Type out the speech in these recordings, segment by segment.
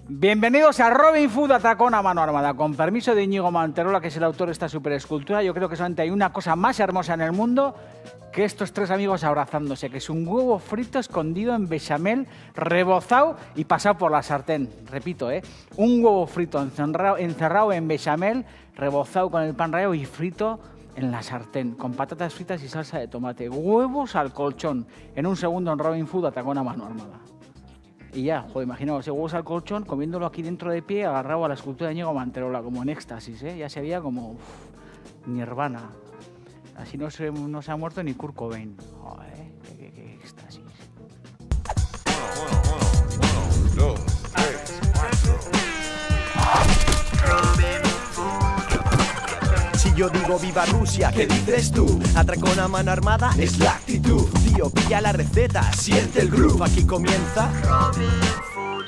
Bienvenidos a Robin Food Atracón a mano armada. Con permiso de Íñigo Manterola, que es el autor de esta superescultura, yo creo que solamente hay una cosa más hermosa en el mundo que estos tres amigos abrazándose, que es un huevo frito escondido en bechamel, rebozado y pasado por la sartén. Repito, un huevo frito encerrado en bechamel, rebozado con el pan rallado y frito en la sartén, con patatas fritas y salsa de tomate. Huevos al colchón. En un segundo en Robin Food Atracón a mano armada. Y ya, joder, imaginaos, huevos al colchón, comiéndolo aquí dentro de pie, agarrado a la escultura de Íñigo Manterola, como en éxtasis, Ya sería como Nirvana. Así no se ha muerto ni Kurt Cobain. Joder, qué éxtasis. Uno, dos, tres, cuatro. Si yo digo viva Rusia, ¿qué dices tú? Atracón a mano armada es la actitud. Tío, pilla la receta, siente el groove. Aquí comienza Robin Food.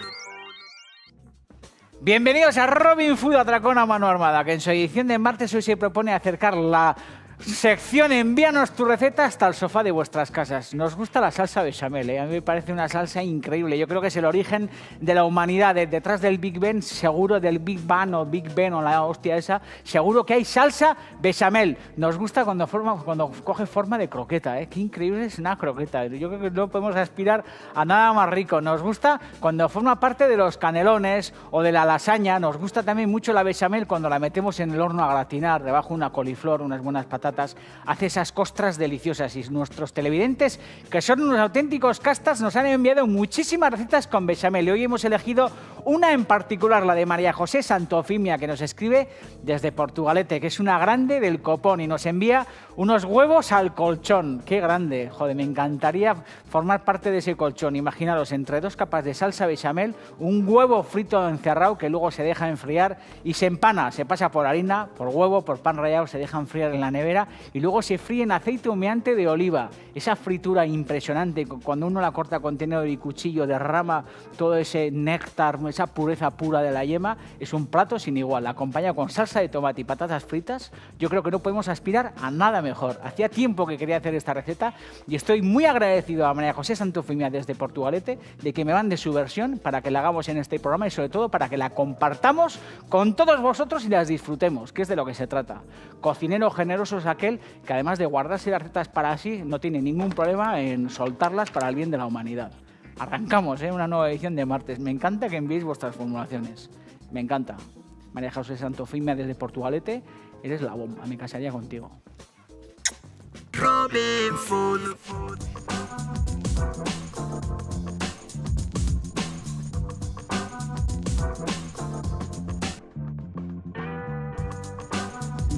Bienvenidos a Robin Food Atracón a mano armada, que en su edición de martes hoy se propone acercar la sección Envíanos tu receta hasta el sofá de vuestras casas. Nos gusta la salsa bechamel, A mí me parece una salsa increíble. Yo creo que es el origen de la humanidad. Detrás del Big Ben, seguro del Big Bang o Big Ben o la hostia esa, seguro que hay salsa bechamel. Nos gusta cuando coge forma de croqueta, Qué increíble es una croqueta. Yo creo que no podemos aspirar a nada más rico. Nos gusta cuando forma parte de los canelones o de la lasaña. Nos gusta también mucho la bechamel cuando la metemos en el horno a gratinar, debajo una coliflor, unas buenas patatas. Hace esas costras deliciosas y nuestros televidentes, que son unos auténticos castas, nos han enviado muchísimas recetas con bechamel y hoy hemos elegido una en particular, la de María José Santofimia, que nos escribe desde Portugalete, que es una grande del copón y nos envía unos huevos al colchón. ¡Qué grande! Joder, me encantaría formar parte de ese colchón. Imaginaros, entre dos capas de salsa bechamel, un huevo frito encerrado que luego se deja enfriar y se empana, se pasa por harina, por huevo, por pan rallado, se deja enfriar en la nevera y luego se fríe en aceite humeante de oliva. Esa fritura impresionante, cuando uno la corta con tenedor y cuchillo, derrama todo ese néctar, esa pureza pura de la yema, es un plato sin igual. La acompaña con salsa de tomate y patatas fritas. Yo creo que no podemos aspirar a nada mejor. Hacía tiempo que quería hacer esta receta y estoy muy agradecido a María José Santofimia desde Portugalete de que me mande su versión para que la hagamos en este programa y sobre todo para que la compartamos con todos vosotros y las disfrutemos, que es de lo que se trata. Cocinero generoso es aquel que además de guardarse las recetas para sí, no tiene ningún problema en soltarlas para el bien de la humanidad. Arrancamos, una nueva edición de martes. Me encanta que enviéis vuestras formulaciones. Me encanta. María José Santofimia desde Portugalete, eres la bomba. Me casaría contigo. Robin Food.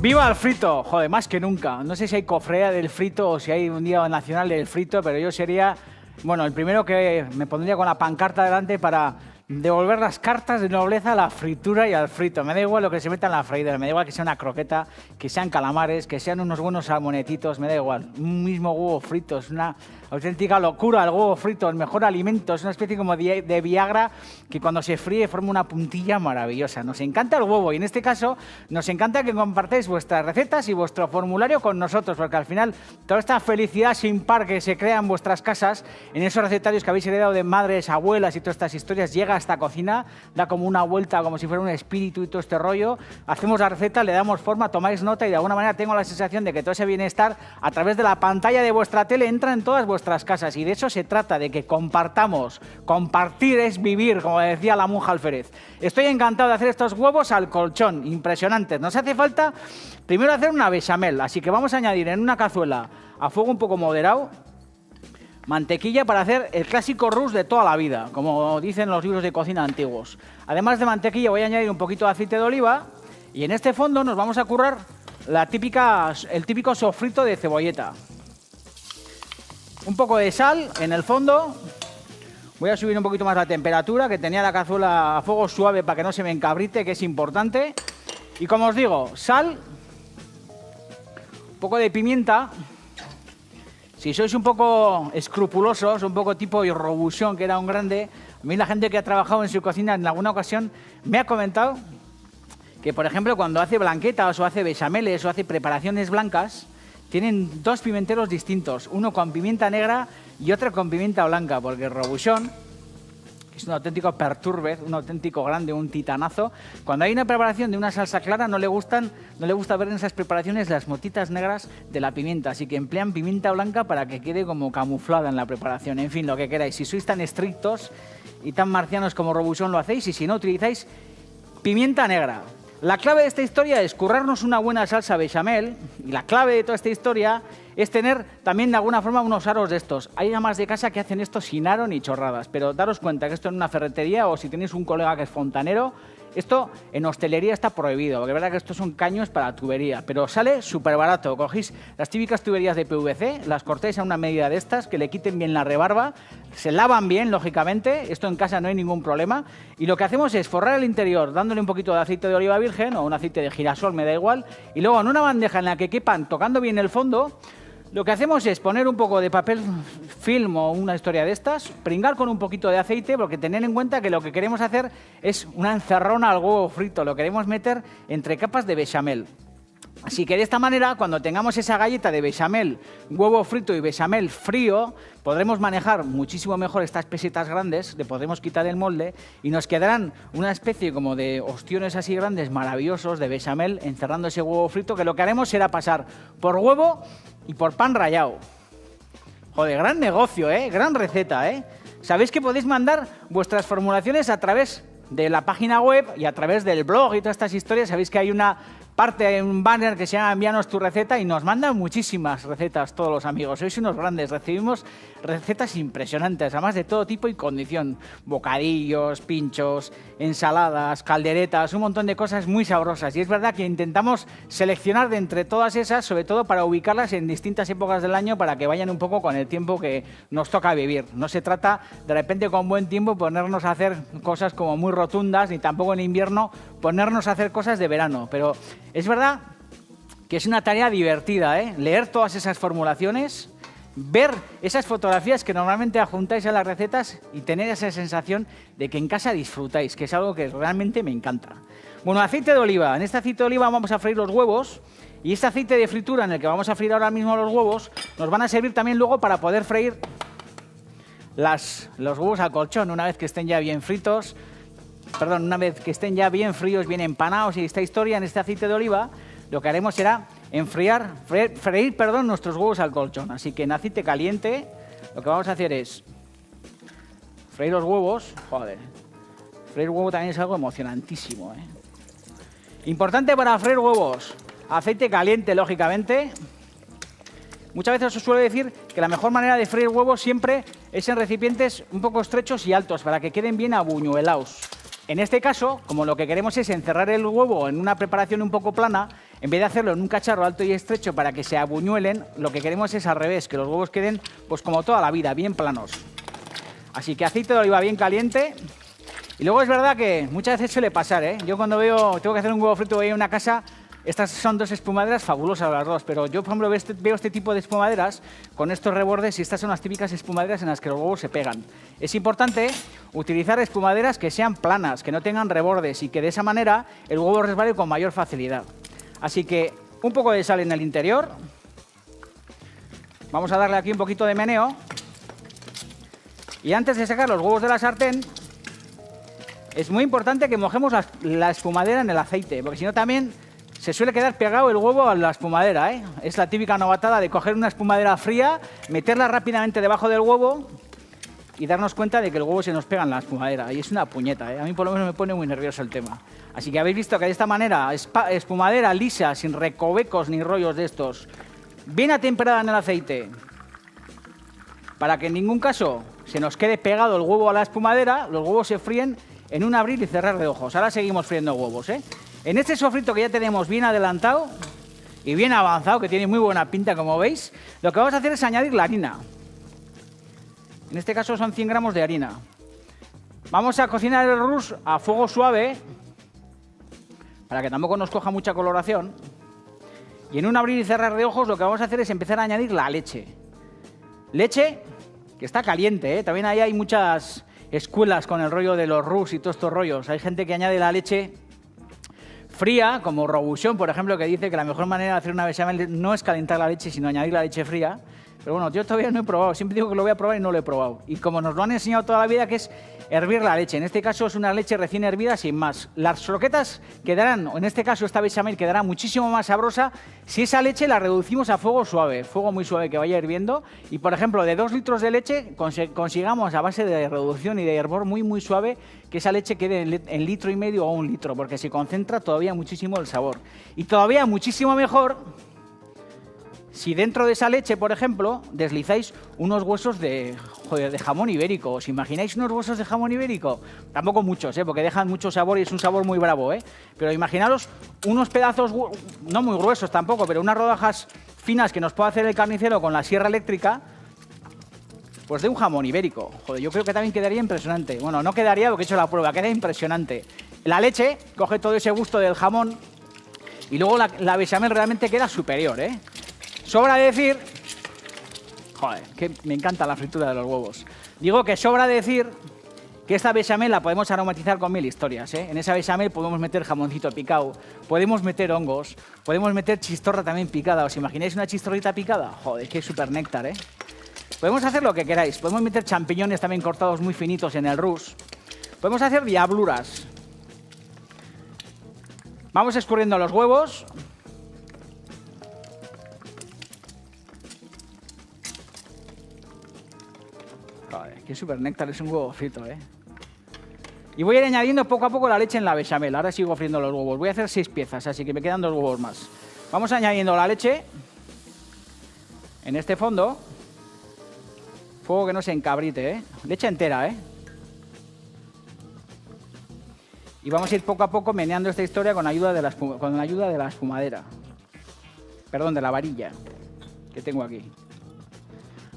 ¡Viva el frito! Joder, más que nunca. No sé si hay cofrea del frito o si hay un día nacional del frito, pero yo sería, el primero que me pondría con la pancarta delante para devolver las cartas de nobleza a la fritura y al frito. Me da igual lo que se meta en la freidora, me da igual que sea una croqueta, que sean calamares, que sean unos buenos salmonetitos, me da igual. Un mismo huevo frito es una auténtica locura el huevo frito, el mejor alimento, es una especie como de Viagra que cuando se fríe forma una puntilla maravillosa. Nos encanta el huevo y en este caso nos encanta que compartáis vuestras recetas y vuestro formulario con nosotros, porque al final toda esta felicidad sin par que se crea en vuestras casas, en esos recetarios que habéis heredado de madres, abuelas y todas estas historias, llega a esta cocina, da como una vuelta, como si fuera un espíritu y todo este rollo. Hacemos la receta, le damos forma, tomáis nota y de alguna manera tengo la sensación de que todo ese bienestar a través de la pantalla de vuestra tele entra en todas vuestras casas y de eso se trata, de que compartamos. Compartir es vivir, como decía la monja Alférez. Estoy encantado de hacer estos huevos al colchón, impresionantes. Nos hace falta primero hacer una bechamel, así que vamos a añadir en una cazuela a fuego un poco moderado mantequilla para hacer el clásico roux de toda la vida, como dicen los libros de cocina antiguos. Además de mantequilla voy a añadir un poquito de aceite de oliva y en este fondo nos vamos a currar el típico sofrito de cebolleta. Un poco de sal en el fondo. Voy a subir un poquito más la temperatura, que tenía la cazuela a fuego suave para que no se me encabrite, que es importante. Y como os digo, sal, un poco de pimienta. Si sois un poco escrupulosos, un poco tipo Robuchon, que era un grande, a mí la gente que ha trabajado en su cocina en alguna ocasión me ha comentado que, por ejemplo, cuando hace blanquetas o hace bechameles o hace preparaciones blancas, tienen dos pimenteros distintos, uno con pimienta negra y otro con pimienta blanca, porque el Robuchon, Es un auténtico perturbed, un auténtico grande, un titanazo. Cuando hay una preparación de una salsa clara, no le gusta ver en esas preparaciones las motitas negras de la pimienta, así que emplean pimienta blanca para que quede como camuflada en la preparación. En fin, lo que queráis. Si sois tan estrictos y tan marcianos como Robuchon lo hacéis, y si no, utilizáis pimienta negra. La clave de esta historia es currarnos una buena salsa bechamel, y la clave de toda esta historia es tener también de alguna forma unos aros de estos. Hay amas de casa que hacen esto sin aro ni chorradas, pero daros cuenta que esto en una ferretería o si tenéis un colega que es fontanero, esto en hostelería está prohibido, porque es verdad que estos son caños para tubería, pero sale súper barato. Cogéis las típicas tuberías de PVC, las cortáis a una medida de estas, que le quiten bien la rebarba, se lavan bien, lógicamente, esto en casa no hay ningún problema, y lo que hacemos es forrar el interior dándole un poquito de aceite de oliva virgen o un aceite de girasol, me da igual, y luego en una bandeja en la que quepan, tocando bien el fondo, lo que hacemos es poner un poco de papel film o una historia de estas, pringar con un poquito de aceite, porque tened en cuenta que lo que queremos hacer es una encerrona al huevo frito, lo queremos meter entre capas de bechamel. Así que de esta manera, cuando tengamos esa galleta de bechamel, huevo frito y bechamel frío, podremos manejar muchísimo mejor estas pesetas grandes, le podremos quitar el molde y nos quedarán una especie como de ostiones así grandes, maravillosos, de bechamel, encerrando ese huevo frito, que lo que haremos será pasar por huevo y por pan rallado. Joder, gran negocio, ¿eh? Gran receta, ¿eh? Sabéis que podéis mandar vuestras formulaciones a través de la página web y a través del blog y todas estas historias. Sabéis que hay una parte, un banner que se llama Envíanos tu receta y nos mandan muchísimas recetas todos los amigos. Sois unos grandes, recibimos recetas impresionantes, además de todo tipo y condición. Bocadillos, pinchos, ensaladas, calderetas, un montón de cosas muy sabrosas. Y es verdad que intentamos seleccionar de entre todas esas, sobre todo para ubicarlas en distintas épocas del año para que vayan un poco con el tiempo que nos toca vivir. No se trata de repente con buen tiempo ponernos a hacer cosas como muy rotundas, ni tampoco en invierno ponernos a hacer cosas de verano, pero es verdad que es una tarea divertida, ¿eh? Leer todas esas formulaciones, ver esas fotografías que normalmente adjuntáis a las recetas y tener esa sensación de que en casa disfrutáis, que es algo que realmente me encanta. Bueno, aceite de oliva. En este aceite de oliva vamos a freír los huevos y este aceite de fritura en el que vamos a freír ahora mismo los huevos nos van a servir también luego para poder freír los huevos al colchón una vez que estén ya bien fritos. Perdón, una vez que estén ya bien fríos, bien empanados y esta historia en este aceite de oliva, lo que haremos será freír nuestros huevos al colchón. Así que en aceite caliente lo que vamos a hacer es freír los huevos. Joder, freír huevo también es algo emocionantísimo, ¿eh? Importante para freír huevos, aceite caliente, lógicamente. Muchas veces os suelo decir que la mejor manera de freír huevos siempre es en recipientes un poco estrechos y altos para que queden bien abuñuelados. En este caso, como lo que queremos es encerrar el huevo en una preparación un poco plana, en vez de hacerlo en un cacharro alto y estrecho para que se abuñuelen, lo que queremos es al revés, que los huevos queden pues como toda la vida, bien planos. Así que aceite de oliva bien caliente. Y luego es verdad que muchas veces suele pasar, ¿eh? Yo cuando tengo que hacer un huevo frito voy a una casa. Estas son dos espumaderas fabulosas las dos, pero yo, por ejemplo, veo este tipo de espumaderas con estos rebordes y estas son las típicas espumaderas en las que los huevos se pegan. Es importante utilizar espumaderas que sean planas, que no tengan rebordes y que de esa manera el huevo resbale con mayor facilidad. Así que un poco de sal en el interior. Vamos a darle aquí un poquito de meneo. Y antes de sacar los huevos de la sartén, es muy importante que mojemos la espumadera en el aceite, porque si no también se suele quedar pegado el huevo a la espumadera, ¿eh? Es la típica novatada de coger una espumadera fría, meterla rápidamente debajo del huevo y darnos cuenta de que el huevo se nos pega en la espumadera. Y es una puñeta, ¿eh? A mí por lo menos me pone muy nervioso el tema. Así que habéis visto que de esta manera, espumadera lisa, sin recovecos ni rollos de estos, bien atemperada en el aceite, para que en ningún caso se nos quede pegado el huevo a la espumadera. Los huevos se fríen en un abrir y cerrar de ojos. Ahora seguimos friendo huevos, ¿eh? En este sofrito que ya tenemos bien adelantado y bien avanzado, que tiene muy buena pinta como veis, lo que vamos a hacer es añadir la harina. En este caso son 100 gramos de harina. Vamos a cocinar el rus a fuego suave, para que tampoco nos coja mucha coloración. Y en un abrir y cerrar de ojos lo que vamos a hacer es empezar a añadir la leche. Leche que está caliente, ¿eh? También ahí hay muchas escuelas con el rollo de los rus y todos estos rollos. Hay gente que añade la leche fría, como Robuchon, por ejemplo, que dice que la mejor manera de hacer una bechamel no es calentar la leche, sino añadir la leche fría. Pero bueno, yo todavía no he probado. Siempre digo que lo voy a probar y no lo he probado. Y como nos lo han enseñado toda la vida, que es hervir la leche. En este caso es una leche recién hervida sin más. Las croquetas quedarán, o en este caso esta bechamel quedará muchísimo más sabrosa si esa leche la reducimos a fuego suave. Fuego muy suave que vaya hirviendo. Y por ejemplo, de 2 litros de leche consigamos a base de reducción y de hervor muy suave que esa leche quede en litro y medio o 1 litro, porque se concentra todavía muchísimo el sabor. Y todavía muchísimo mejor si dentro de esa leche, por ejemplo, deslizáis unos huesos de jamón ibérico. ¿Os imagináis unos huesos de jamón ibérico? Tampoco muchos, porque dejan mucho sabor y es un sabor muy bravo, Pero imaginaros unos pedazos, no muy gruesos tampoco, pero unas rodajas finas que nos puede hacer el carnicero con la sierra eléctrica, pues de un jamón ibérico. Joder, yo creo que también quedaría impresionante. Bueno, no quedaría porque he hecho la prueba, queda impresionante. La leche coge todo ese gusto del jamón y luego la bechamel realmente queda superior, Sobra decir... Joder, que me encanta la fritura de los huevos. Digo que sobra decir que esta bechamel la podemos aromatizar con 1000 historias, En esa bechamel podemos meter jamoncito picado, podemos meter hongos, podemos meter chistorra también picada. ¿Os imagináis una chistorrita picada? Joder, que súper néctar, Podemos hacer lo que queráis. Podemos meter champiñones también cortados muy finitos en el rus. Podemos hacer diabluras. Vamos escurriendo los huevos. Joder, qué súper néctar, es un huevo frito, Y voy a ir añadiendo poco a poco la leche en la bechamel. Ahora sigo friendo los huevos. Voy a hacer 6 piezas, así que me quedan 2 huevos más. Vamos añadiendo la leche en este fondo. Fuego que no se encabrite, Leche entera, Y vamos a ir poco a poco meneando esta historia con la ayuda de la espumadera. Perdón, de la varilla que tengo aquí.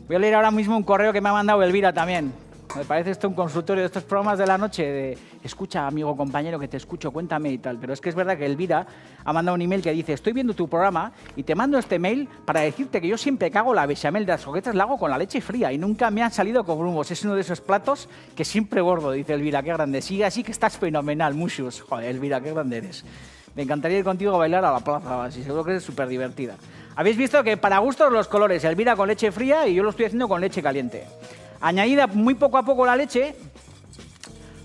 Voy a leer ahora mismo un correo que me ha mandado Elvira también. Me parece esto un consultorio de estos programas de la noche de escucha, amigo, compañero, que te escucho, cuéntame y tal. Pero es que es verdad que Elvira ha mandado un email que dice estoy viendo tu programa y te mando este mail para decirte que yo siempre que hago la bechamel de las croquetas la hago con la leche fría y nunca me han salido con grumos. Es uno de esos platos que siempre gordo, dice Elvira, qué grande. Sigue así que estás fenomenal, muchos. Joder, Elvira, qué grande eres. Me encantaría ir contigo a bailar a la plaza, así seguro que eres súper divertida. Habéis visto que para gustos los colores, Elvira con leche fría y yo lo estoy haciendo con leche caliente. Añadida muy poco a poco la leche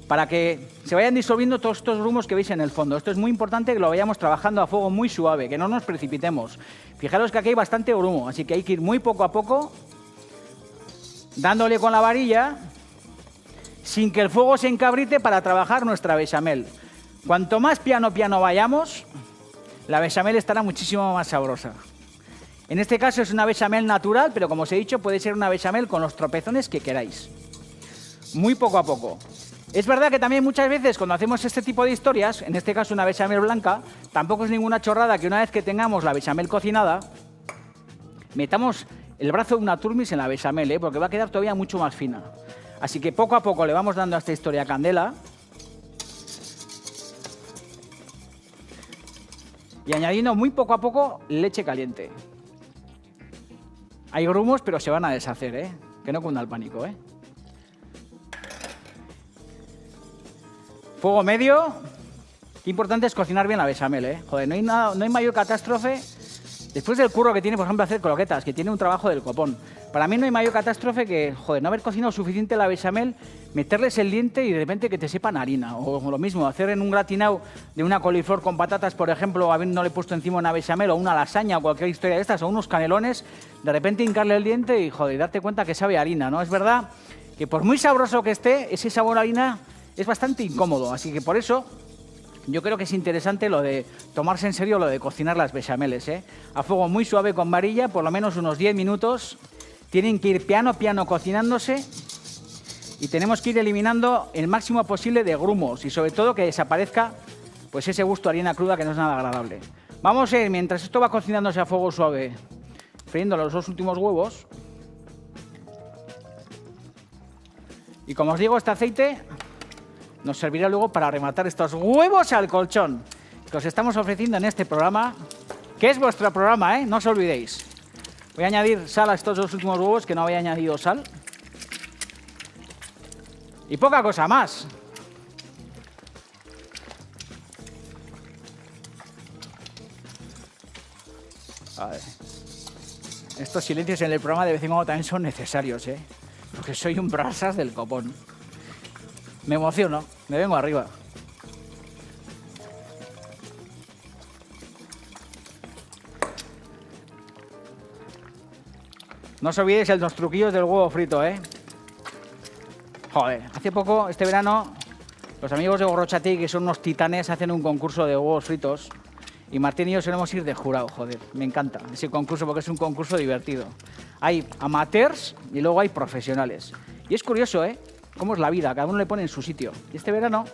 para que se vayan disolviendo todos estos grumos que veis en el fondo. Esto es muy importante que lo vayamos trabajando a fuego muy suave, que no nos precipitemos. Fijaros que aquí hay bastante grumo, así que hay que ir muy poco a poco, dándole con la varilla, sin que el fuego se encabrite para trabajar nuestra bechamel. Cuanto más piano vayamos, la bechamel estará muchísimo más sabrosa. En este caso es una bechamel natural, pero como os he dicho, puede ser una bechamel con los tropezones que queráis. Muy poco a poco. Es verdad que también muchas veces cuando hacemos este tipo de historias, en este caso una bechamel blanca, tampoco es ninguna chorrada que una vez que tengamos la bechamel cocinada, metamos el brazo de una turmis en la bechamel, porque va a quedar todavía mucho más fina. Así que poco a poco le vamos dando a esta historia candela. Y añadiendo muy poco a poco leche caliente. Hay grumos, pero se van a deshacer, Que no cunda el pánico, Fuego medio. Qué importante es cocinar bien la bechamel, Joder, no hay mayor catástrofe. Después del curro que tiene, por ejemplo, hacer croquetas, que tiene un trabajo del copón. Para mí no hay mayor catástrofe que, joder, no haber cocinado suficiente la bechamel, meterles el diente y de repente que te sepan harina. O lo mismo, hacer en un gratinado de una coliflor con patatas, por ejemplo, habiéndole puesto encima una bechamel o una lasaña o cualquier historia de estas, o unos canelones, de repente hincarle el diente y, joder, darte cuenta que sabe a harina, ¿no? Es verdad que por muy sabroso que esté, ese sabor a harina es bastante incómodo. Así que por eso yo creo que es interesante lo de tomarse en serio lo de cocinar las bechameles, A fuego muy suave con varilla, por lo menos unos 10 minutos. Tienen que ir piano cocinándose y tenemos que ir eliminando el máximo posible de grumos y sobre todo que desaparezca pues ese gusto a harina cruda que no es nada agradable. Vamos a ir, mientras esto va cocinándose a fuego suave, friendo los 2 últimos huevos. Y como os digo, este aceite nos servirá luego para rematar estos huevos al colchón que os estamos ofreciendo en este programa, que es vuestro programa, no os olvidéis. Voy a añadir sal a estos 2 últimos huevos, que no había añadido sal. Y poca cosa más. A ver. Estos silencios en el programa de vez en cuando también son necesarios, ¿eh? Porque soy un brasas del copón. Me emociono, me vengo arriba. No os olvidéis los truquillos del huevo frito, ¿eh? Joder, hace poco, este verano, los amigos de Gorrochategui, que son unos titanes, hacen un concurso de huevos fritos. Y Martín y yo solemos ir de jurado, joder. Me encanta ese concurso porque es un concurso divertido. Hay amateurs y luego hay profesionales. Y es curioso, ¿eh? Cómo es la vida, cada uno le pone en su sitio. Y este verano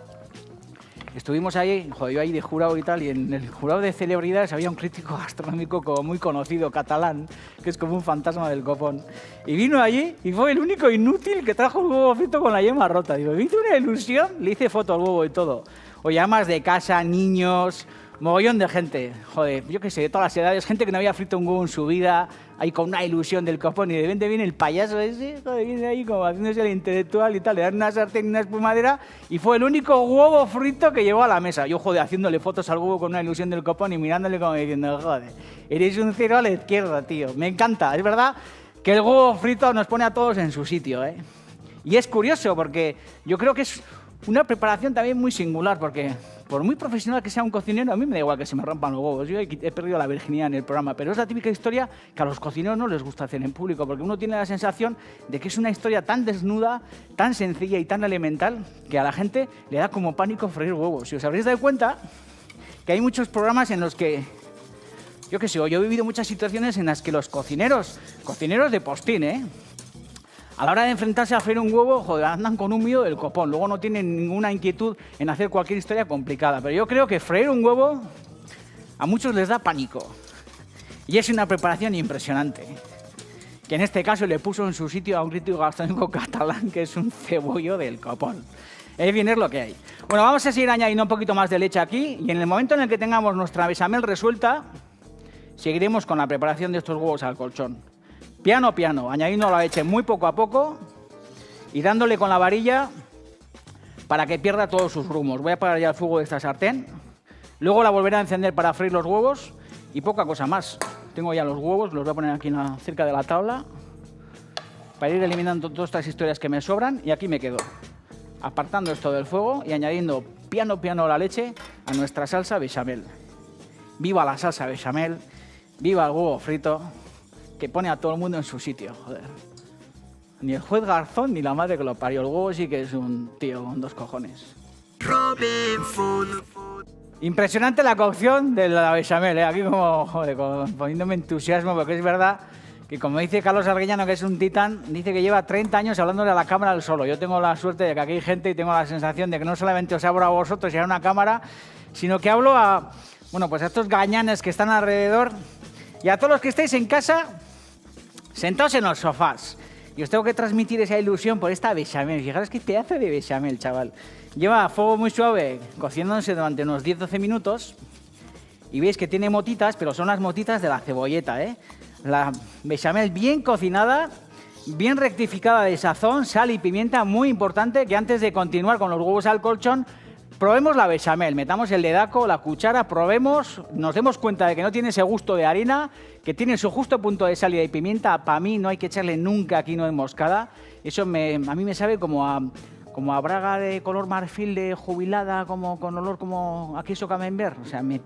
estuvimos ahí, joder, yo ahí de jurado y tal, y en el jurado de celebridades había un crítico gastronómico como muy conocido, catalán, que es como un fantasma del copón. Y vino allí y fue el único inútil que trajo el huevo frito con la yema rota. Digo, me hizo una ilusión, le hice foto al huevo y todo. O llamas de casa, niños, mogollón de gente. Joder, yo qué sé, de todas las edades, gente que no había frito un huevo en su vida, ahí con una ilusión del copón, y de repente viene el payaso ese, joder, viene ahí como haciéndose el intelectual y tal, le dan una sartén y una espumadera, y fue el único huevo frito que llevó a la mesa. Yo, joder, haciéndole fotos al huevo con una ilusión del copón y mirándole como diciendo, joder, eres un cero a la izquierda, tío. Me encanta, es verdad que el huevo frito nos pone a todos en su sitio, ¿eh? Y es curioso porque yo creo que es una preparación también muy singular, porque por muy profesional que sea un cocinero, a mí me da igual que se me rompan los huevos. Yo he perdido la virginidad en el programa, pero es la típica historia que a los cocineros no les gusta hacer en público, porque uno tiene la sensación de que es una historia tan desnuda, tan sencilla y tan elemental, que a la gente le da como pánico freír huevos. Si os habréis dado cuenta que hay muchos programas en los que, yo qué sé, yo he vivido muchas situaciones en las que los cocineros de postín, a la hora de enfrentarse a freír un huevo, joder, andan con un miedo del copón. Luego no tienen ninguna inquietud en hacer cualquier historia complicada. Pero yo creo que freír un huevo a muchos les da pánico. Y es una preparación impresionante. Que en este caso le puso en su sitio a un crítico gastronómico catalán que es un cebollo del copón. Es bien, es lo que hay. Bueno, vamos a seguir añadiendo un poquito más de leche aquí. Y en el momento en el que tengamos nuestra bechamel resuelta, seguiremos con la preparación de estos huevos al colchón. Piano a piano, añadiendo la leche muy poco a poco y dándole con la varilla para que pierda todos sus grumos. Voy a apagar ya el fuego de esta sartén, luego la volveré a encender para freír los huevos y poca cosa más. Tengo ya los huevos, los voy a poner aquí cerca de la tabla para ir eliminando todas estas historias que me sobran, y aquí me quedo, apartando esto del fuego y añadiendo piano a piano la leche a nuestra salsa bechamel. ¡Viva la salsa bechamel! ¡Viva el huevo frito! Que pone a todo el mundo en su sitio, joder. Ni el juez Garzón ni la madre que lo parió. El huevo sí que es un tío con dos cojones. Impresionante la cocción de la bechamel, ¿eh? Aquí como, joder, poniéndome entusiasmo, porque es verdad que, como dice Carlos Arguellano, que es un titán, dice que lleva 30 años hablándole a la cámara él solo. Yo tengo la suerte de que aquí hay gente y tengo la sensación de que no solamente os hablo a vosotros y a una cámara, sino que hablo a, bueno, pues a estos gañanes que están alrededor y a todos los que estáis en casa sentados en los sofás. Y os tengo que transmitir esa ilusión por esta bechamel. Fijaros qué pedazo de bechamel, chaval. Lleva a fuego muy suave, cociéndose durante unos 10-12 minutos. Y veis que tiene motitas, pero son las motitas de la cebolleta, ¿eh? La bechamel bien cocinada, bien rectificada de sazón, sal y pimienta. Muy importante que antes de continuar con los huevos al colchón, probemos la bechamel, metamos el dedaco, la cuchara, probemos, nos demos cuenta de que no tiene ese gusto de harina, que tiene su justo punto de sal y de pimienta. Para mí no hay que echarle nunca aquí nuez moscada. Eso a mí me sabe como a braga de color marfil de jubilada, como con olor como a queso camembert. O sea, me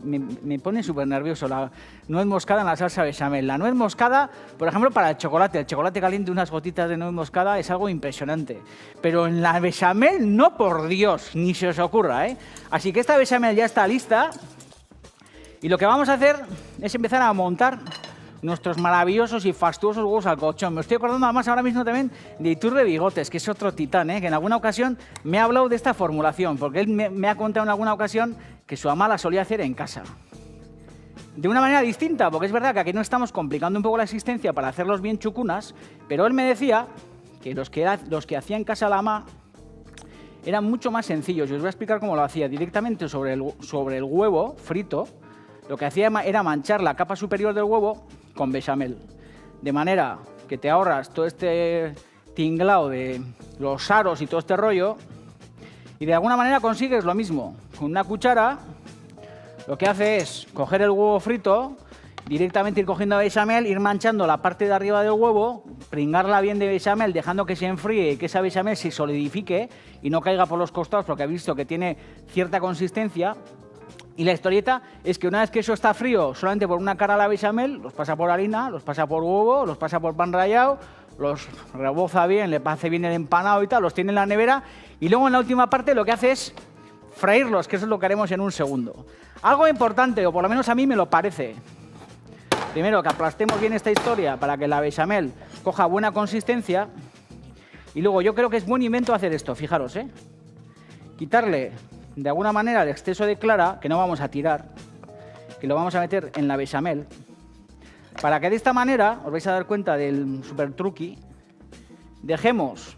pone súper nervioso la nuez moscada en la salsa bechamel. La nuez moscada, por ejemplo, para el chocolate caliente, unas gotitas de nuez moscada es algo impresionante. Pero en la bechamel, no, por Dios, ni se os ocurra, ¿eh? Así que esta bechamel ya está lista. Y lo que vamos a hacer es empezar a montar nuestros maravillosos y fastuosos huevos al colchón. Me estoy acordando además ahora mismo también de Iturbe Bigotes, que es otro titán, que en alguna ocasión me ha hablado de esta formulación, porque él me ha contado en alguna ocasión que su mamá la solía hacer en casa. De una manera distinta, porque es verdad que aquí no estamos complicando un poco la existencia para hacerlos bien chucunas, pero él me decía que los que hacía en casa la mamá eran mucho más sencillos. Y os voy a explicar cómo lo hacía. Directamente sobre el huevo frito, lo que hacía era manchar la capa superior del huevo con bechamel. De manera que te ahorras todo este tinglao de los aros y todo este rollo, y de alguna manera consigues lo mismo. Con una cuchara lo que hace es coger el huevo frito directamente ir cogiendo bechamel, ir manchando la parte de arriba del huevo, pringarla bien de bechamel, dejando que se enfríe y que esa bechamel se solidifique y no caiga por los costados, porque he visto que tiene cierta consistencia. Y la historieta es que una vez que eso está frío, solamente por una cara la bechamel, los pasa por harina, los pasa por huevo, los pasa por pan rallado, los reboza bien, le hace bien el empanado y tal, los tiene en la nevera y luego en la última parte lo que hace es freírlos, que eso es lo que haremos en un segundo. Algo importante, o por lo menos a mí me lo parece. Primero, que aplastemos bien esta historia para que la bechamel coja buena consistencia. Y luego, yo creo que es buen invento hacer esto, fijaros, ¿eh? Quitarle, de alguna manera, el exceso de clara, que no vamos a tirar, que lo vamos a meter en la bechamel, para que de esta manera, os vais a dar cuenta del super truqui, dejemos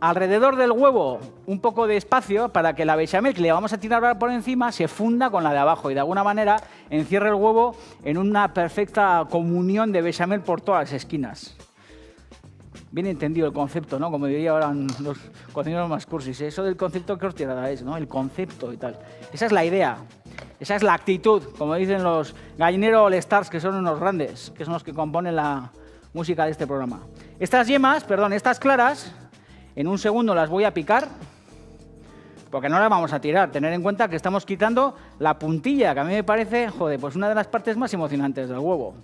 alrededor del huevo un poco de espacio para que la bechamel que le vamos a tirar por encima se funda con la de abajo y de alguna manera encierre el huevo en una perfecta comunión de bechamel por todas las esquinas. Bien entendido el concepto, ¿no? Como diría ahora los cocineros más cursis, ¿eh? Eso del concepto que tirada es, ¿no? El concepto y tal. Esa es la idea, esa es la actitud, como dicen los Gallinero All Stars, que son unos grandes, que son los que componen la música de este programa. Estas yemas, perdón, estas claras, en un segundo las voy a picar, porque no las vamos a tirar. Tener en cuenta que estamos quitando la puntilla, que a mí me parece, joder, pues una de las partes más emocionantes del huevo.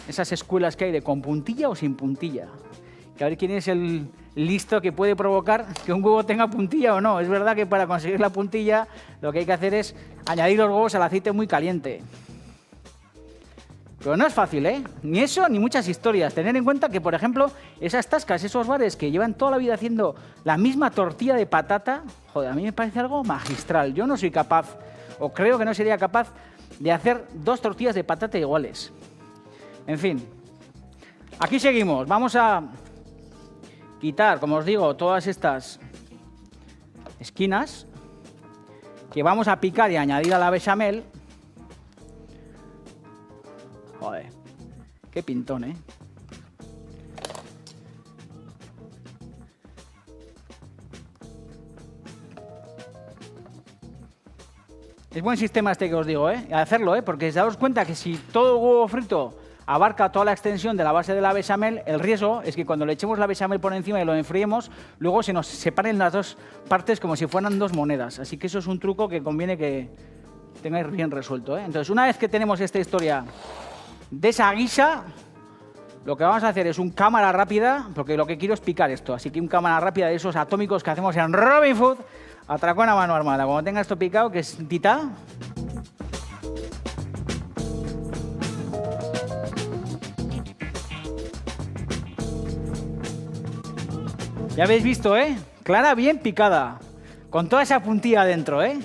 Esas escuelas que hay de con puntilla o sin puntilla. Que a ver quién es el listo que puede provocar que un huevo tenga puntilla o no. Es verdad que para conseguir la puntilla lo que hay que hacer es añadir los huevos al aceite muy caliente. Pero no es fácil, ¿eh? Ni eso, ni muchas historias. Tener en cuenta que, por ejemplo, esas tascas, esos bares que llevan toda la vida haciendo la misma tortilla de patata, joder, a mí me parece algo magistral. Yo no soy capaz, o creo que no sería capaz, de hacer 2 tortillas de patata iguales. En fin, aquí seguimos. Vamos a quitar, como os digo, todas estas esquinas que vamos a picar y añadir a la bechamel. Joder, qué pintón, ¿eh? Es buen sistema este que os digo, ¿eh? Hacerlo, ¿eh? Porque daos cuenta que si todo el huevo frito abarca toda la extensión de la base de la bechamel, el riesgo es que cuando le echemos la bechamel por encima y lo enfriemos, luego se nos separen las dos partes como si fueran 2 monedas. Así que eso es un truco que conviene que tengáis bien resuelto, ¿eh? Entonces, una vez que tenemos esta historia de esa guisa, lo que vamos a hacer es un cámara rápida, porque lo que quiero es picar esto. Así que un cámara rápida de esos atómicos que hacemos en Robin Food, atracón a mano armada. Cuando tenga esto picado, que es tita. Ya habéis visto, ¿eh? Clara bien picada, con toda esa puntilla adentro, ¿eh?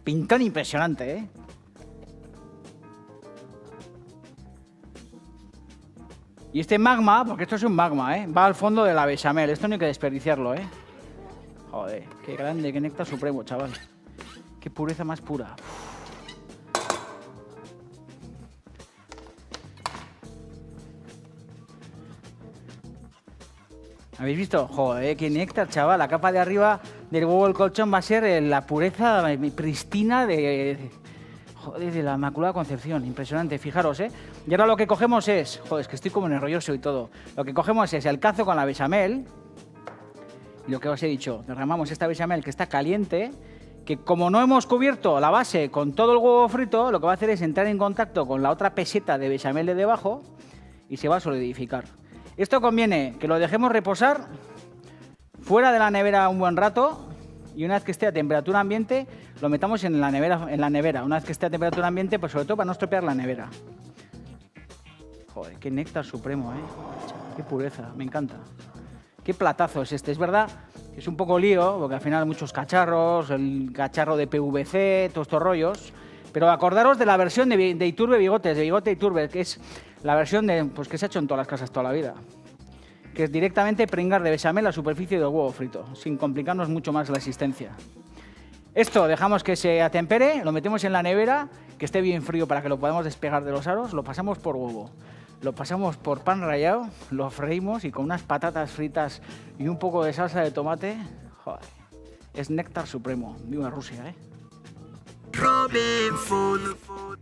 Pintón impresionante, ¿eh? Y este magma, porque esto es un magma, ¿eh? Va al fondo de la bechamel. Esto no hay que desperdiciarlo, ¿eh? Joder, qué grande, qué néctar supremo, chaval. Qué pureza más pura. ¿Habéis visto? Joder, qué néctar, chaval. La capa de arriba del huevo del colchón va a ser la pureza pristina de la Inmaculada Concepción. Impresionante, fijaros, ¿eh? Y ahora lo que cogemos es... Joder, es que estoy como nervioso y todo. Lo que cogemos es el cazo con la bechamel. Y lo que os he dicho, derramamos esta bechamel que está caliente, que como no hemos cubierto la base con todo el huevo frito, lo que va a hacer es entrar en contacto con la otra peseta de bechamel de debajo y se va a solidificar. Esto conviene que lo dejemos reposar fuera de la nevera un buen rato y una vez que esté a temperatura ambiente lo metamos en la nevera. Una vez que esté a temperatura ambiente, pues sobre todo para no estropear la nevera. Joder, qué néctar supremo, ¿eh? Qué pureza, me encanta. Qué platazo es este. Es verdad que es un poco lío, porque al final hay muchos cacharros, el cacharro de PVC, todos estos rollos. Pero acordaros de la versión de Iturbe Bigotes, de Bigote Iturbe, que es la versión pues, que se ha hecho en todas las casas toda la vida. Que es directamente pringar de bechamel la superficie del huevo frito, sin complicarnos mucho más la existencia. Esto dejamos que se atempere, lo metemos en la nevera, que esté bien frío para que lo podamos despegar de los aros, lo pasamos por huevo, lo pasamos por pan rallado, lo freímos y con unas patatas fritas y un poco de salsa de tomate, joder, es néctar supremo. Viva Rusia, ¿eh? Robin Food.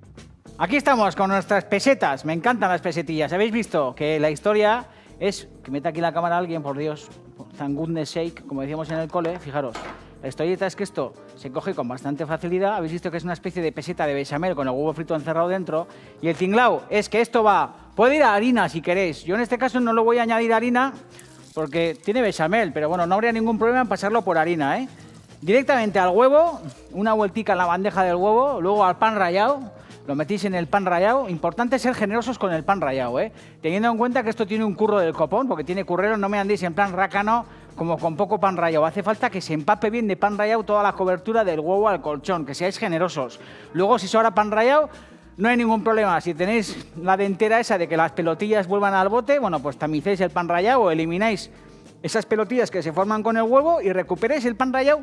Aquí estamos con nuestras pesetas. Me encantan las pesetillas. ¿Habéis visto que la historia es... Que meta aquí la cámara alguien, por Dios. Thank goodness sake, como decíamos en el cole. Fijaros, la historieta es que esto se coge con bastante facilidad. Habéis visto que es una especie de peseta de bechamel con el huevo frito encerrado dentro. Y el tinglao es que esto va... Puede ir a harina si queréis. Yo en este caso no lo voy a añadir harina porque tiene bechamel. Pero bueno, no habría ningún problema en pasarlo por harina, ¿eh? Directamente al huevo, una vueltica en la bandeja del huevo, luego al pan rallado. Lo metís en el pan rallado. Importante ser generosos con el pan rallado, ¿eh? Teniendo en cuenta que esto tiene un curro del copón, porque tiene currero, no me andéis en plan rácano como con poco pan rallado. Hace falta que se empape bien de pan rallado toda la cobertura del huevo al colchón, que seáis generosos. Luego, si sobra pan rallado, no hay ningún problema. Si tenéis la dentera esa de que las pelotillas vuelvan al bote, bueno, pues tamicéis el pan rallado o elimináis esas pelotillas que se forman con el huevo y recuperéis el pan rallado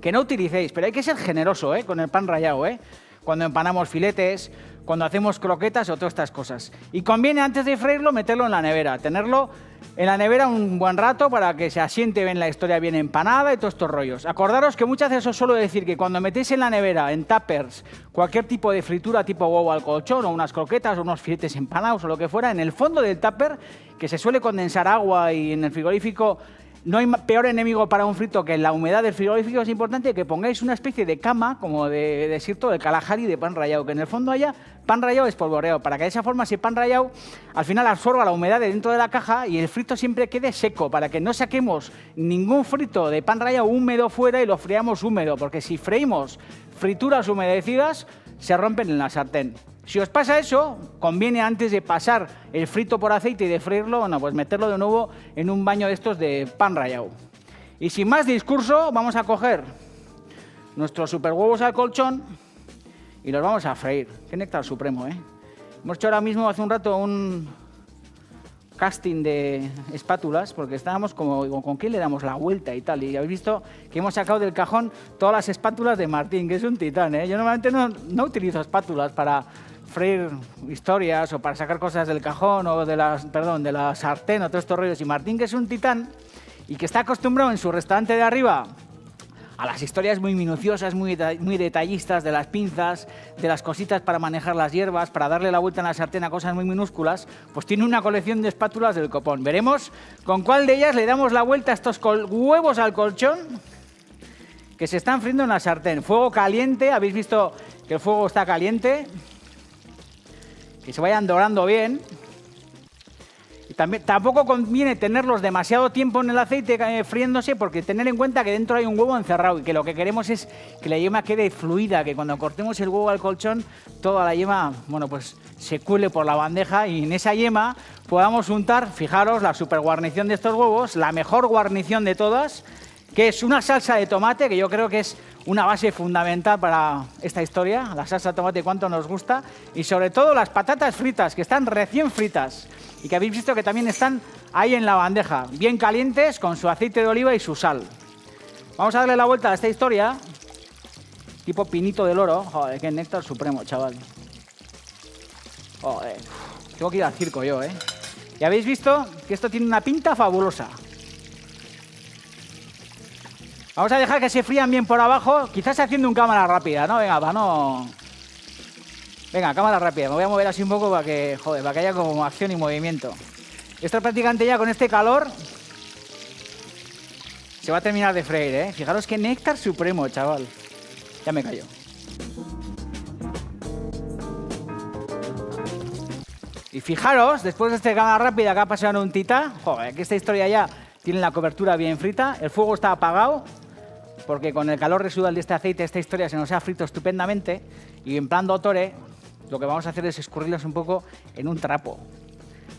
que no utilicéis. Pero hay que ser generoso, ¿eh? Con el pan rallado, ¿eh? Cuando empanamos filetes, cuando hacemos croquetas o todas estas cosas. Y conviene antes de freírlo meterlo en la nevera, tenerlo en la nevera un buen rato para que se asiente bien la historia bien empanada y todos estos rollos. Acordaros que muchas veces os suelo decir que cuando metéis en la nevera, en tuppers, cualquier tipo de fritura tipo huevo al colchón o unas croquetas o unos filetes empanados o lo que fuera, en el fondo del tupper, que se suele condensar agua y en el frigorífico... No hay peor enemigo para un frito que la humedad del frigorífico. Es importante que pongáis una especie de cama, como de desierto de Kalahari, de pan rallado, que en el fondo haya pan rallado espolvoreado, para que de esa forma ese pan rallado al final absorba la humedad de dentro de la caja y el frito siempre quede seco, para que no saquemos ningún frito de pan rallado húmedo fuera y lo friamos húmedo, porque si freímos frituras humedecidas, se rompen en la sartén. Si os pasa eso, conviene antes de pasar el frito por aceite y de freírlo, bueno, pues meterlo de nuevo en un baño de estos de pan rallado. Y sin más discurso, vamos a coger nuestros super huevos al colchón y los vamos a freír. Qué néctar supremo, ¿eh? Hemos hecho ahora mismo, hace un rato, un casting de espátulas, porque estábamos como, ¿con quién le damos la vuelta y tal? Y habéis visto que hemos sacado del cajón todas las espátulas de Martín, que es un titán, ¿eh? Yo normalmente no utilizo espátulas para freír historias o para sacar cosas del cajón o de la sartén o todos estos rollos. Y Martín, que es un titán y que está acostumbrado en su restaurante de arriba a las historias muy minuciosas, muy detallistas de las pinzas, de las cositas para manejar las hierbas, para darle la vuelta en la sartén a cosas muy minúsculas, pues tiene una colección de espátulas del copón. Veremos con cuál de ellas le damos la vuelta a estos huevos al colchón que se están friendo en la sartén. Fuego caliente, habéis visto que el fuego está caliente. Que se vayan dorando bien. Y tampoco conviene tenerlos demasiado tiempo en el aceite friéndose, porque tener en cuenta que dentro hay un huevo encerrado y que lo que queremos es que la yema quede fluida, que cuando cortemos el huevo al colchón, toda la yema, bueno, pues se cuele por la bandeja y en esa yema podamos untar, fijaros, la super guarnición de estos huevos, la mejor guarnición de todas, que es una salsa de tomate, que yo creo que es una base fundamental para esta historia, la salsa de tomate, cuánto nos gusta, y sobre todo las patatas fritas, que están recién fritas y que habéis visto que también están ahí en la bandeja, bien calientes, con su aceite de oliva y su sal. Vamos a darle la vuelta a esta historia, tipo pinito del oro. Joder, qué néctar supremo, chaval. Joder, tengo que ir al circo yo, ¿eh? Y habéis visto que esto tiene una pinta fabulosa. Vamos a dejar que se frían bien por abajo, quizás haciendo un cámara rápida, ¿no? Venga, para no... Venga, cámara rápida. Me voy a mover así un poco para que, joder, para que haya como acción y movimiento. Esto prácticamente ya con este calor se va a terminar de freír, ¿eh? Fijaros qué néctar supremo, chaval. Ya me callo. Y fijaros, después de esta cámara rápida que ha pasado en un tita, joder, que esta historia ya tiene la cobertura bien frita, el fuego está apagado, porque con el calor residual de este aceite esta historia se nos ha frito estupendamente, y en plan dottore lo que vamos a hacer es escurrirlos un poco en un trapo.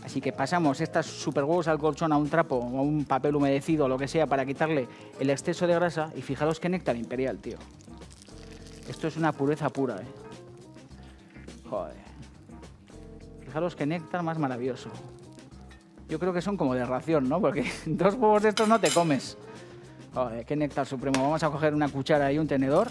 Así que pasamos estos super huevos al colchón a un trapo o a un papel humedecido o lo que sea para quitarle el exceso de grasa, y fijaros qué néctar imperial, tío. Esto es una pureza pura, ¿eh? Joder. Fijaros qué néctar más maravilloso. Yo creo que son como de ración, ¿no? Porque 2 huevos de estos no te comes. Joder, qué néctar supremo. Vamos a coger una cuchara y un tenedor.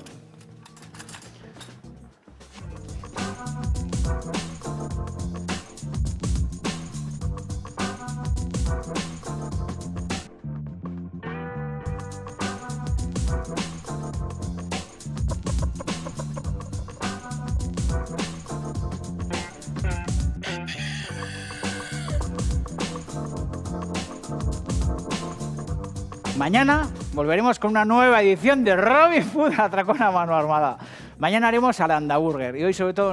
Mañana volveremos con una nueva edición de Robin Food Atracón a mano armada. Mañana haremos Aranda Burger y hoy sobre todo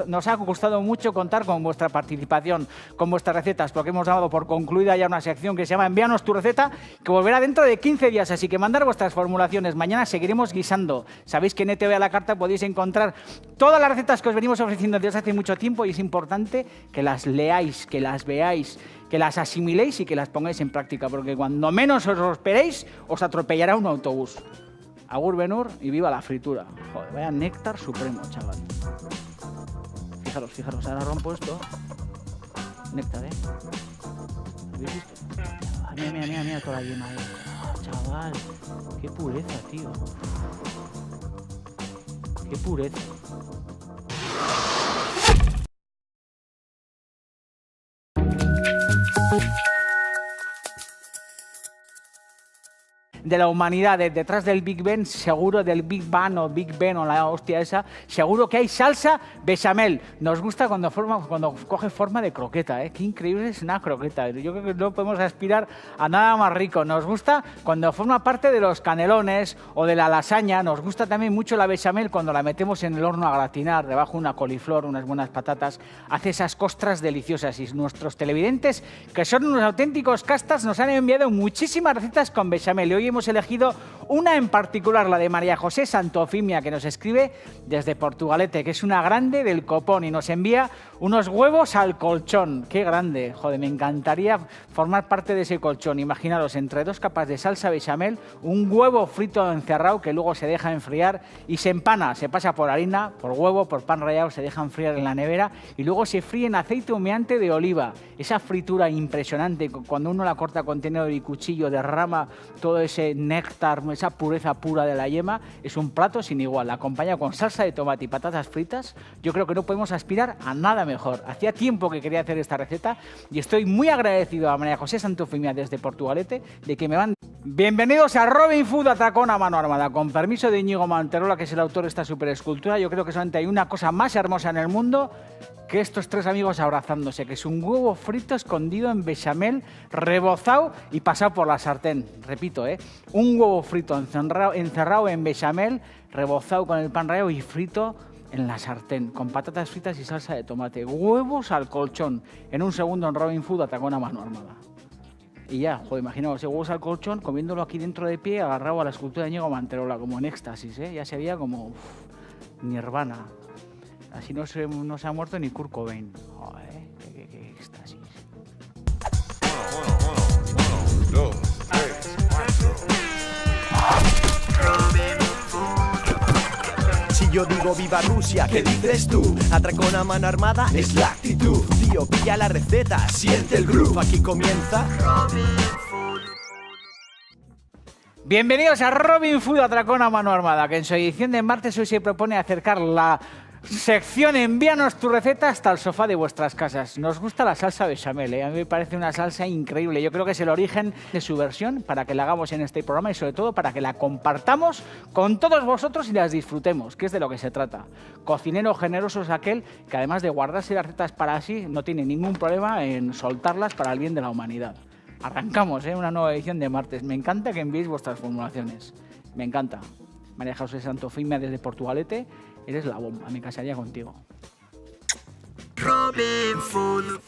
nos ha gustado mucho contar con vuestra participación, con vuestras recetas, porque hemos dado por concluida ya una sección que se llama Envíanos tu receta, que volverá dentro de 15 días, así que mandar vuestras formulaciones. Mañana seguiremos guisando. Sabéis que en ETV a la carta podéis encontrar todas las recetas que os venimos ofreciendo desde hace mucho tiempo y es importante que las leáis, que las veáis, que las asimiléis y que las pongáis en práctica, porque cuando menos os lo esperéis, os atropellará un autobús. Agur Benur y viva la fritura. Joder, vaya néctar supremo, chaval. Fijaros, fijaros, ahora rompo esto. Néctar, ¿eh? ¿Habéis visto? Mira, mira, mira, mira toda la yema, chaval, qué pureza, tío. Qué pureza. De la humanidad, detrás del Big Ben, seguro del Big Bang o Big Ben o la hostia esa, seguro que hay salsa bechamel. Nos gusta cuando coge forma de croqueta, ¿eh? Qué increíble es una croqueta. Yo creo que no podemos aspirar a nada más rico. Nos gusta cuando forma parte de los canelones o de la lasaña. Nos gusta también mucho la bechamel cuando la metemos en el horno a gratinar, debajo una coliflor, unas buenas patatas. Hace esas costras deliciosas y nuestros televidentes, que son unos auténticos castas, nos han enviado muchísimas recetas con bechamel. Y hoy hemos elegido una en particular, la de María José Santofimia, que nos escribe desde Portugalete, que es una grande del copón y nos envía unos huevos al colchón. ¡Qué grande! Joder, me encantaría formar parte de ese colchón. Imaginaros, entre dos capas de salsa bechamel, un huevo frito encerrado que luego se deja enfriar y se empana, se pasa por harina, por huevo, por pan rallado, se deja enfriar en la nevera y luego se fríe en aceite humeante de oliva. Esa fritura impresionante, cuando uno la corta con tenedor y cuchillo, derrama todo ese néctar, esa pureza pura de la yema, es un plato sin igual. La acompaña con salsa de tomate y patatas fritas. Yo creo que no podemos aspirar a nada mejor. Hacía tiempo que quería hacer esta receta y estoy muy agradecido a María José Santofimia desde Portugalete de que me van. Bienvenidos a Robin Food Atracón a mano armada. Con permiso de Íñigo Manterola, que es el autor de esta superescultura, yo creo que solamente hay una cosa más hermosa en el mundo que estos tres amigos abrazándose, que es un huevo frito escondido en bechamel, rebozado y pasado por la sartén. Repito, un huevo frito encerrado en bechamel, rebozado con el pan rallado y frito en la sartén, con patatas fritas y salsa de tomate. Huevos al colchón. En un segundo en Robin Food Atracón a mano armada. Y ya, joder, imaginaos, huevos al colchón, comiéndolo aquí dentro de pie, agarrado a la escultura de Íñigo Manterola, como en éxtasis, Ya sería como nirvana. Así no se ha muerto ni Kurt Cobain. Joder, qué éxtasis. 1, 2, 3, 4. Si yo digo viva Rusia, ¿qué dices tú? Atracón a mano armada es la actitud. Tío, pilla la receta, siente el groove. Aquí comienza Robin Food. Bienvenidos a Robin Food Atracón a mano armada, que en su edición de martes hoy se propone acercar la sección Envíanos tu receta hasta el sofá de vuestras casas. Nos gusta la salsa bechamel, A mí me parece una salsa increíble. Yo creo que es el origen de su versión para que la hagamos en este programa y sobre todo para que la compartamos con todos vosotros y las disfrutemos, que es de lo que se trata. Cocinero generoso es aquel que además de guardarse las recetas para sí, no tiene ningún problema en soltarlas para el bien de la humanidad. Arrancamos, una nueva edición de martes. Me encanta que enviéis vuestras formulaciones. Me encanta. María José Santofimia desde Portugalete. Eres la bomba, me casaría contigo. Robin Food.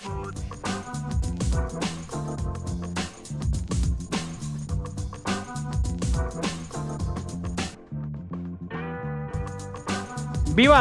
¡Viva!